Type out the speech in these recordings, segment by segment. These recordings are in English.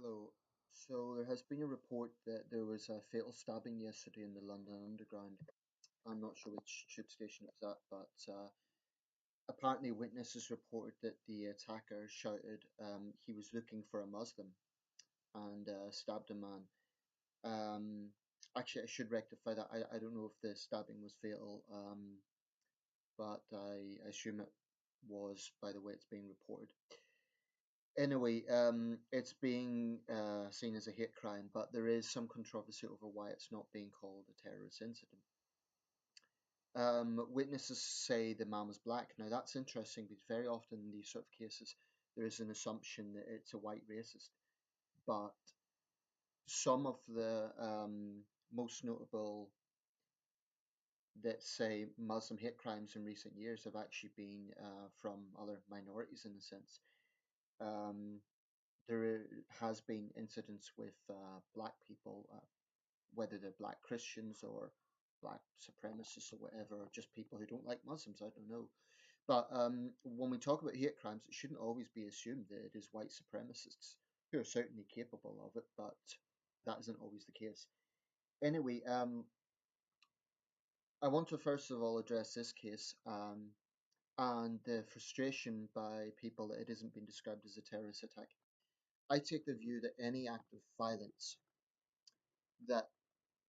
Hello. So there has been a report that there was a fatal stabbing yesterday in the London Underground. I'm not sure which tube station it was at, but apparently witnesses reported that the attacker shouted he was looking for a Muslim and stabbed a man. Um, Actually, I should rectify that. I don't know if the stabbing was fatal, but I assume it was by the way it's being reported. Anyway, it's being seen as a hate crime, but there is some controversy over why it's not being called a terrorist incident. Witnesses say the man was black. Now that's interesting because very often in these sort of cases there is an assumption that it's a white racist, but some of the most notable, let's say, Muslim hate crimes in recent years have actually been from other minorities in a sense. Um, there has been incidents with black people, whether they're black Christians or black supremacists or whatever, or just people who don't like Muslims. I don't know. But when we talk about hate crimes, it shouldn't always be assumed that it is white supremacists who are certainly capable of it, but that isn't always the case. Anyway, I want to first of all address this case and the frustration by people that it isn't being described as a terrorist attack. I take the view that any act of violence that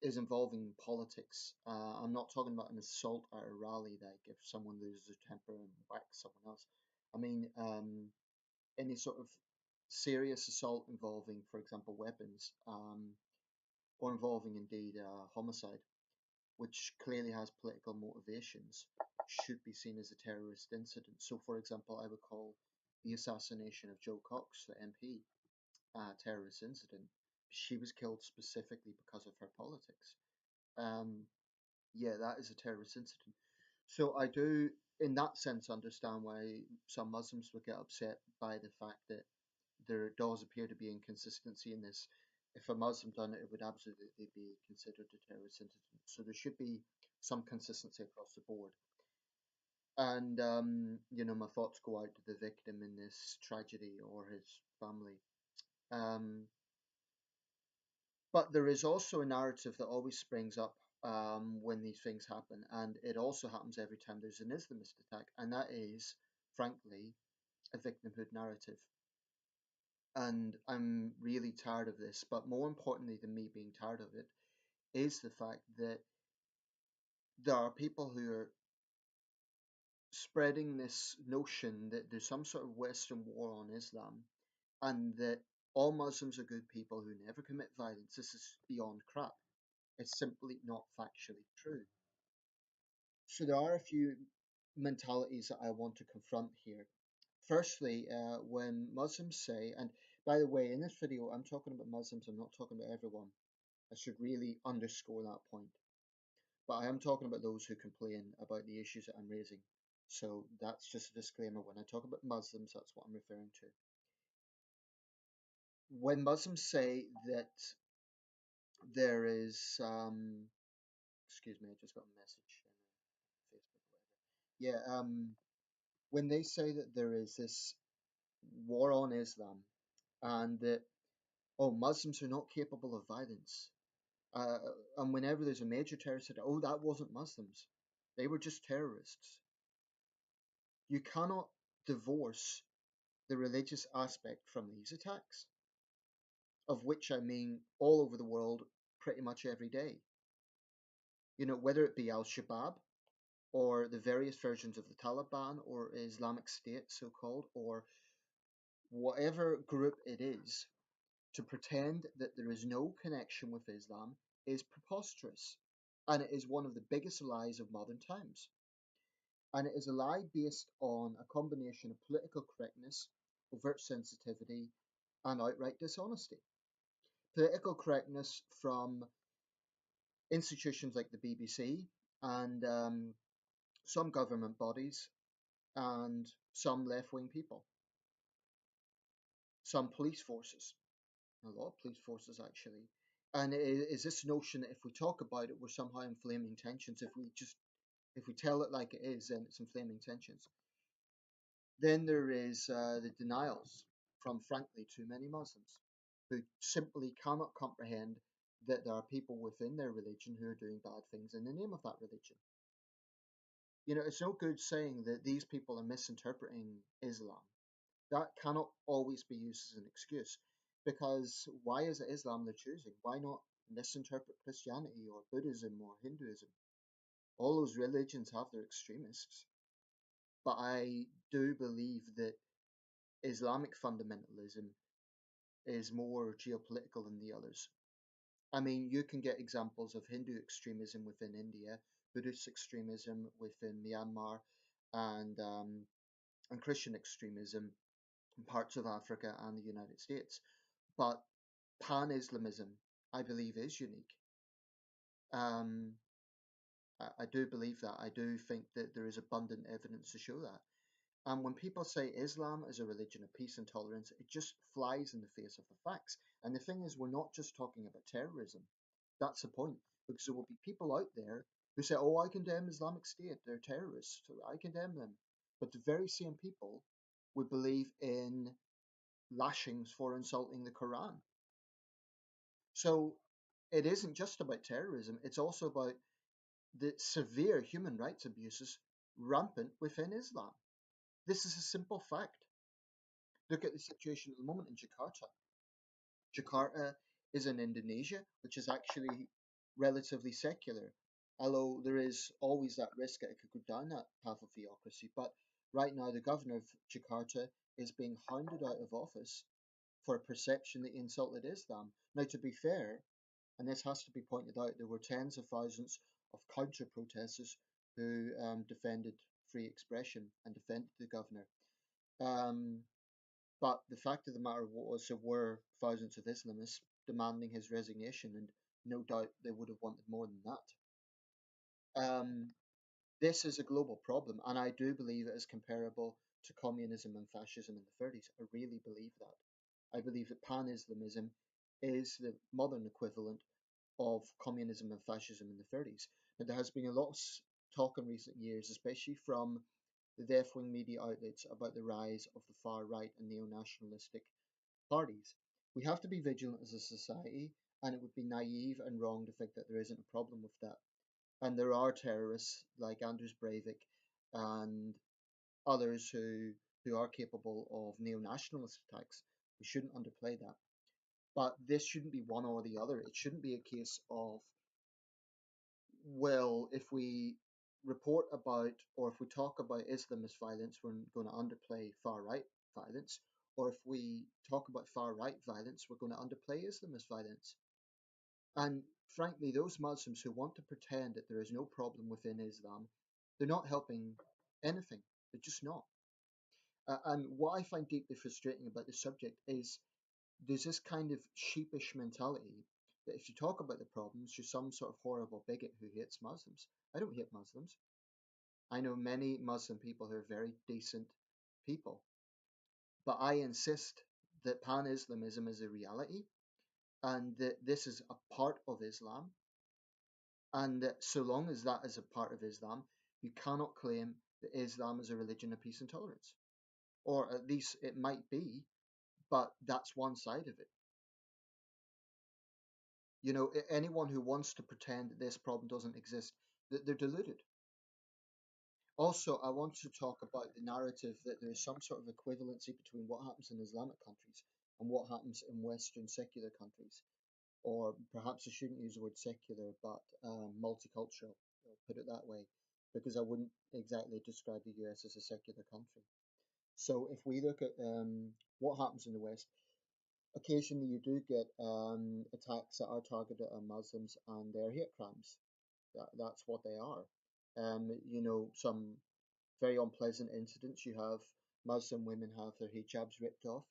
is involving politics. I'm not talking about an assault at a rally that if someone loses their temper and whacks someone else. I mean, any sort of serious assault involving, for example, weapons, or involving indeed homicide, which clearly has political motivations, should be seen as a terrorist incident. So, for example, I would call the assassination of Joe Cox, the MP, a terrorist incident. She was killed specifically because of her politics. Um, yeah, that is a terrorist incident. So I do, in that sense, understand why some Muslims would get upset by the fact that there does appear to be inconsistency in this. If a Muslim done it, it would absolutely be considered a terrorist incident. So there should be some consistency across the board. And my thoughts go out to the victim in this tragedy or his family. Um, But there is also a narrative that always springs up when these things happen, and it also happens every time there's an Islamist attack, and that is, frankly, a victimhood narrative. And I'm really tired of this, but more importantly than me being tired of it is the fact that there are people who are spreading this notion that there's some sort of Western war on Islam and that all Muslims are good people who never commit violence. This is beyond crap. It's simply not factually true. So there are a few mentalities that I want to confront here. Firstly, when Muslims say, and by the way, in this video, I'm talking about Muslims, I'm not talking about everyone. I should really underscore that point. But I am talking about those who complain about the issues that I'm raising. So that's just a disclaimer. When I talk about Muslims, that's what I'm referring to. When Muslims say that there is, excuse me, I just got a message on Facebook or whatever. Yeah, when they say that there is this war on Islam and that, oh, Muslims are not capable of violence. Uh, and whenever there's a major terrorist attack, oh, that wasn't Muslims. They were just terrorists. You cannot divorce the religious aspect from these attacks, of which I mean all over the world pretty much every day. Whether it be Al Shabaab or the various versions of the Taliban or Islamic State, so called, or whatever group it is, to pretend that there is no connection with Islam is preposterous. And it is one of the biggest lies of modern times. And it is a lie based on a combination of political correctness, overt sensitivity, and outright dishonesty. Political correctness from institutions like the BBC and some government bodies and some left wing people, some police forces, a lot of police forces actually. And it is this notion that if we talk about it, we're somehow inflaming tensions. If we tell it like it is, then it's inflaming tensions. Then there is the denials from, frankly, too many Muslims. who simply cannot comprehend that there are people within their religion who are doing bad things in the name of that religion. You know, it's no good saying that these people are misinterpreting Islam. That cannot always be used as an excuse, because why is it Islam they're choosing? Why not misinterpret Christianity or Buddhism or Hinduism? All those religions have their extremists, but I do believe that Islamic fundamentalism is more geopolitical than the others. I mean, you can get examples of Hindu extremism within India, Buddhist extremism within Myanmar, and um, and Christian extremism in parts of Africa and the United States. But pan-Islamism, I believe, is unique. Um, I do believe that. I do think that there is abundant evidence to show that. And when people say Islam is a religion of peace and tolerance, it just flies in the face of the facts. And the thing is, we're not just talking about terrorism. That's the point. Because there will be people out there who say, oh, I condemn Islamic State, they're terrorists, so I condemn them. But the very same people would believe in lashings for insulting the Quran. So it isn't just about terrorism, it's also about the severe human rights abuses rampant within Islam. This is a simple fact. Look at the situation at the moment in Jakarta. Jakarta is in Indonesia, which is actually relatively secular, although there is always that risk that it could go down that path of theocracy. But right now, the governor of Jakarta is being hounded out of office for a perception that he insulted Islam. Now, to be fair, and this has to be pointed out, there were tens of thousands of counter protesters who defended free expression and defended the governor. Um, but the fact of the matter was, there were thousands of Islamists demanding his resignation, and no doubt they would have wanted more than that. Um, this is a global problem, and I do believe it is comparable to communism and fascism in the 30s. I really believe that. I believe that pan Islamism is the modern equivalent of communism and fascism in the 30s. Now, there has been a lot of talk in recent years, especially from the left wing media outlets, about the rise of the far right and neo nationalistic parties. We have to be vigilant as a society, and it would be naive and wrong to think that there isn't a problem with that. And there are terrorists like Anders Breivik and others who are capable of neo nationalist attacks. We shouldn't underplay that. But this shouldn't be one or the other. It shouldn't be a case of, well, if we report about or if we talk about Islamist violence, we're going to underplay far right violence. Or if we talk about far right violence, we're going to underplay Islamist violence. And frankly, those Muslims who want to pretend that there is no problem within Islam, they're not helping anything. They're just not. And what I find deeply frustrating about the subject is there's this kind of sheepish mentality that if you talk about the problems, you're some sort of horrible bigot who hates Muslims. I don't hate Muslims. I know many Muslim people who are very decent people, but I insist that pan Islamism is a reality and that this is a part of Islam, and that so long as that is a part of Islam, you cannot claim that Islam is a religion of peace and tolerance. Or at least it might be, but that's one side of it. You know, anyone who wants to pretend that this problem doesn't exist, that they're deluded. Also, I want to talk about the narrative that there is some sort of equivalency between what happens in Islamic countries and what happens in Western secular countries. Or perhaps I shouldn't use the word secular, but multicultural, I'll put it that way, because I wouldn't exactly describe the US as a secular country. So if we look at what happens in the West, occasionally you do get attacks that are targeted at Muslims and they're hate crimes. That's what they are. You know, some very unpleasant incidents. You have Muslim women have their hijabs ripped off.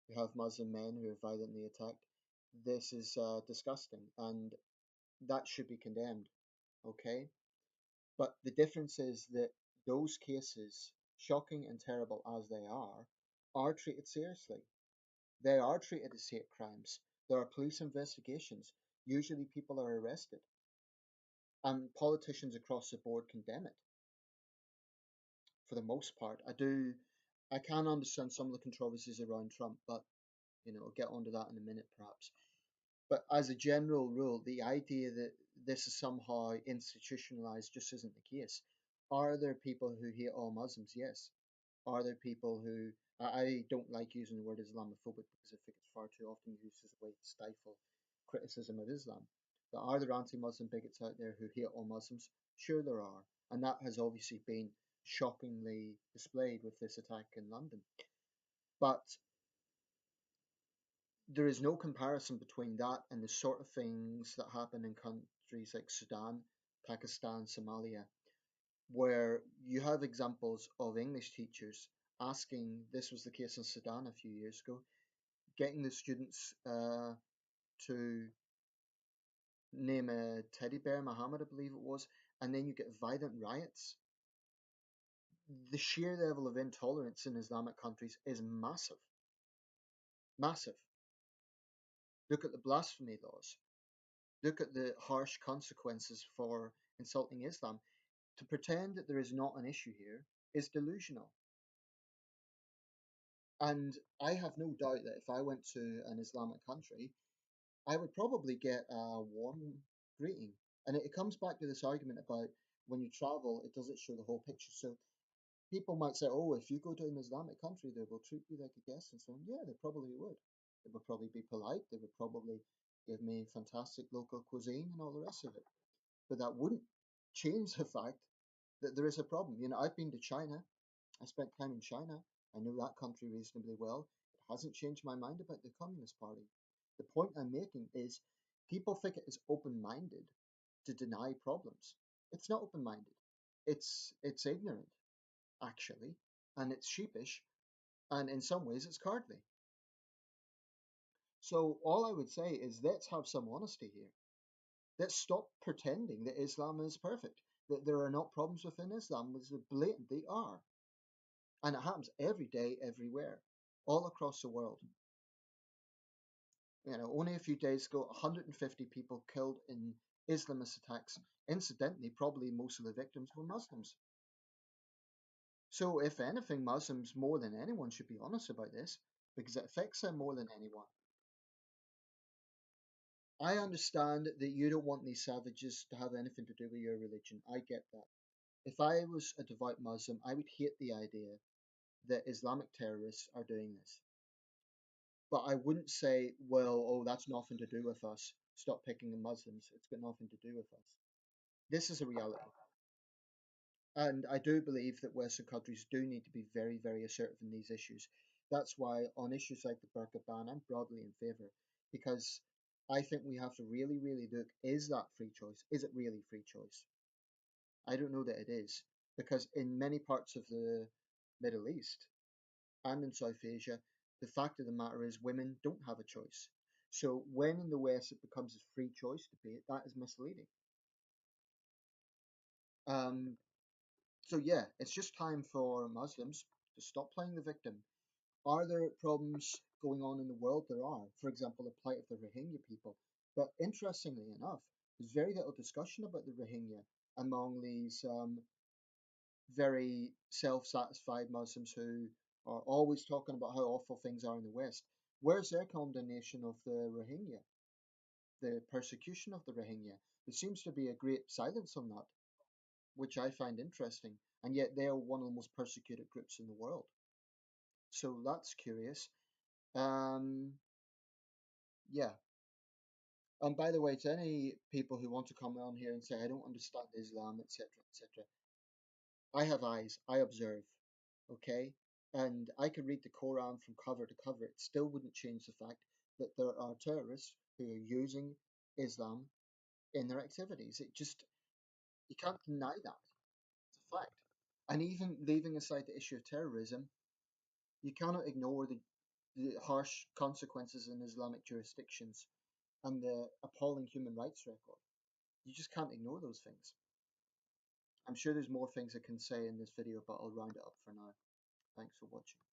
You have Muslim men who are violently attacked. This is disgusting, and that should be condemned. Okay, but the difference is that those cases, shocking and terrible as they are treated seriously. They are treated as hate crimes. There are police investigations. Usually, people are arrested, and politicians across the board condemn it for the most part. I can understand some of the controversies around Trump, but I'll get onto that in a minute perhaps. But as a general rule, the idea that this is somehow institutionalized just isn't the case. Are there people who hate all Muslims? Yes. Are there people who I don't like using the word Islamophobic because I think it's far too often used as a way to stifle criticism of Islam. But are there anti-Muslim bigots out there who hate all Muslims? Sure, there are, and that has obviously been shockingly displayed with this attack in London. But there is no comparison between that and the sort of things that happen in countries like Sudan, Pakistan, Somalia, where you have examples of English teachers asking, this was the case in Sudan a few years ago, getting the students to name a teddy bear, Muhammad, I believe it was, and then you get violent riots. The sheer level of intolerance in Islamic countries is massive. Massive. Look at the blasphemy laws. Look at the harsh consequences for insulting Islam. To pretend that there is not an issue here is delusional. And I have no doubt that if I went to an Islamic country, I would probably get a warm greeting. And it comes back to this argument about when you travel, it doesn't show the whole picture. So people might say, oh, if you go to an Islamic country, they will treat you like a guest and so on. Yeah, they probably would. They would probably be polite. They would probably give me fantastic local cuisine and all the rest of it. But that wouldn't change the fact that there is a problem. I've been to China. I spent time in China. I know that country reasonably well. It hasn't changed my mind about the Communist Party. The point I'm making is people think it is open-minded to deny problems. It's not open-minded. It's ignorant, actually, and it's sheepish, and in some ways it's cowardly. So all I would say is let's have some honesty here. Let's stop pretending that Islam is perfect, that there are not problems within Islam, because they blatantly are. And it happens every day, everywhere, all across the world. Only a few days ago, 150 people killed in Islamist attacks. Incidentally, probably most of the victims were Muslims. So, if anything, Muslims more than anyone should be honest about this because it affects them more than anyone. I understand that you don't want these savages to have anything to do with your religion. I get that. If I was a devout Muslim, I would hate the idea that Islamic terrorists are doing this. But I wouldn't say, well, oh, that's nothing to do with us. Stop picking on Muslims. It's got nothing to do with us. This is a reality. And I do believe that Western countries do need to be very, very assertive in these issues. That's why on issues like the burqa ban, I'm broadly in favour because I think we have to really, really look, is that free choice? Is it really free choice? I don't know that it is because in many parts of the Middle East and in South Asia, the fact of the matter is women don't have a choice. So when in the West it becomes a free choice debate, that is misleading. Um, So yeah, it's just time for Muslims to stop playing the victim. Are there problems going on in the world? There are. For example, the plight of the Rohingya people. But interestingly enough, there's very little discussion about the Rohingya among these very self-satisfied Muslims who are always talking about how awful things are in the West. Where's their condemnation of the Rohingya, the persecution of the Rohingya? There seems to be a great silence on that, which I find interesting, and yet they are one of the most persecuted groups in the world. So that's curious. Um, yeah. And by the way, to any people who want to come on here and say, I don't understand Islam, etc., etc., I have eyes, I observe, okay? And I could read the Quran from cover to cover. It still wouldn't change the fact that there are terrorists who are using Islam in their activities. You can't deny that. It's a fact. And even leaving aside the issue of terrorism, you cannot ignore the harsh consequences in Islamic jurisdictions and the appalling human rights record. You just can't ignore those things. I'm sure there's more things I can say in this video, but I'll round it up for now. Thanks for watching.